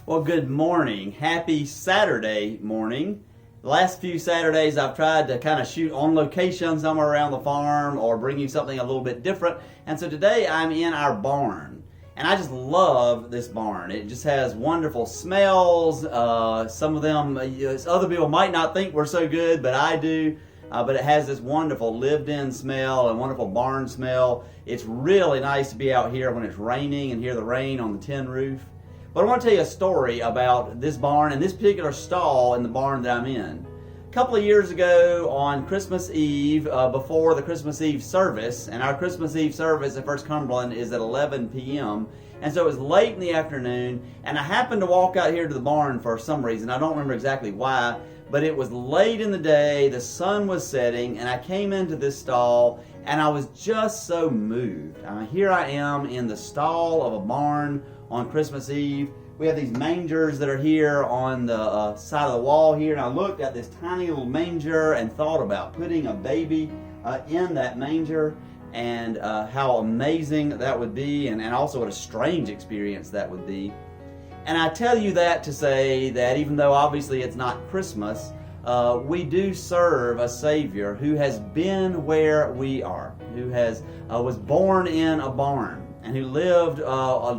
Well, good morning. Happy Saturday morning. The last few Saturdays I've tried to kind of shoot on location somewhere around the farm or bring you something a little bit different. And so today I'm in our barn. And I just love this barn. It just has wonderful smells. Some of them, other people might not think were so good, but I do. But it has this wonderful lived-in smell and wonderful barn smell. It's really nice to be out here when it's raining and hear the rain on the tin roof. But I want to tell you a story about this barn and this particular stall in the barn that I'm in. A couple of years ago on Christmas Eve, before the Christmas Eve service, and our Christmas Eve service at First Cumberland is at 11 p.m., and so it was late in the afternoon, and I happened to walk out here to the barn for some reason. I don't remember exactly why, but it was late in the day, the sun was setting, and I came into this stall, and I was just so moved. Here I am in the stall of a barn on Christmas Eve. We have these mangers that are here on the side of the wall here, and I looked at this tiny little manger and thought about putting a baby in that manger, and how amazing that would be, and also what a strange experience that would be. And I tell you that to say that even though obviously it's not Christmas, we do serve a Savior who has been where we are, who was born in a barn, and who lived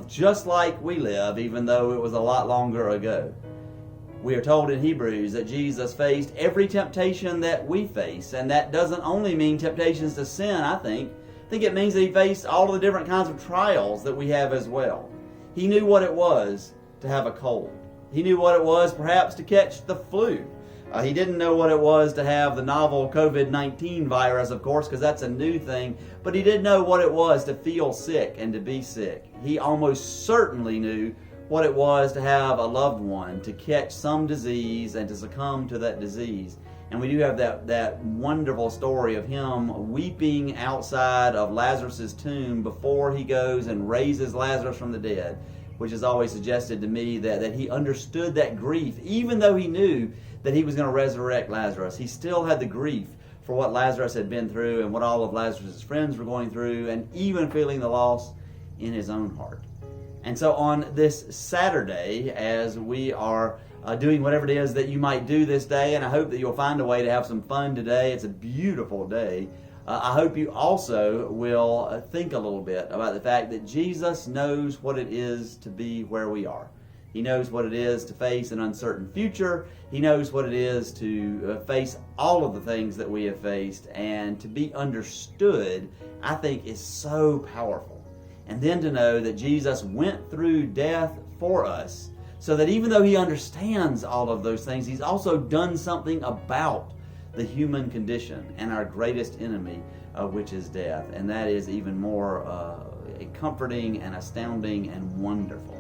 just like we live, even though it was a lot longer ago. We are told in Hebrews that Jesus faced every temptation that we face, and that doesn't only mean temptations to sin, I think it means that he faced all of the different kinds of trials that we have as well. He knew what it was to have a cold. He knew what it was perhaps to catch the flu. He didn't know what it was to have the novel COVID-19 virus, of course, because that's a new thing, but he did know what it was to feel sick and to be sick. He almost certainly knew what it was to have a loved one to catch some disease and to succumb to that disease. And we do have that wonderful story of him weeping outside of Lazarus' tomb before he goes and raises Lazarus from the dead, which has always suggested to me that he understood that grief. Even though he knew that he was going to resurrect Lazarus, he still had the grief for what Lazarus had been through and what all of Lazarus' friends were going through, and even feeling the loss in his own heart. And so on this Saturday, as we are doing whatever it is that you might do this day, and I hope that you'll find a way to have some fun today. It's a beautiful day. I hope you also will think a little bit about the fact that Jesus knows what it is to be where we are. He knows what it is to face an uncertain future. He knows what it is to face all of the things that we have faced, and to be understood, I think, is so powerful. And then to know that Jesus went through death for us, so that even though he understands all of those things, he's also done something about the human condition and our greatest enemy, which is death. And that is even more comforting and astounding and wonderful.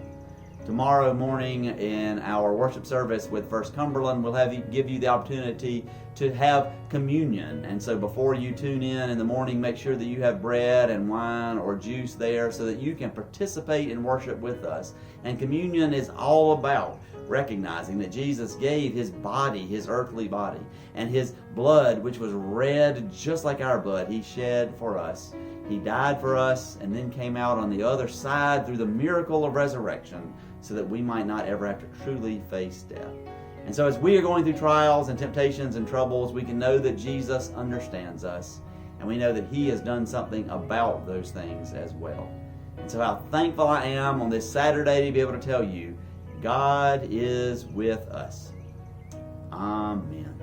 Tomorrow morning in our worship service with First Cumberland, we'll give you the opportunity to have communion. And so before you tune in the morning, make sure that you have bread and wine or juice there so that you can participate in worship with us. And communion is all about recognizing that Jesus gave his body, his earthly body, and his blood, which was red just like our blood, he shed for us. He died for us and then came out on the other side through the miracle of resurrection, so that we might not ever have to truly face death. And so as we are going through trials and temptations and troubles, we can know that Jesus understands us, and we know that he has done something about those things as well. And so how thankful I am on this Saturday to be able to tell you, God is with us. Amen.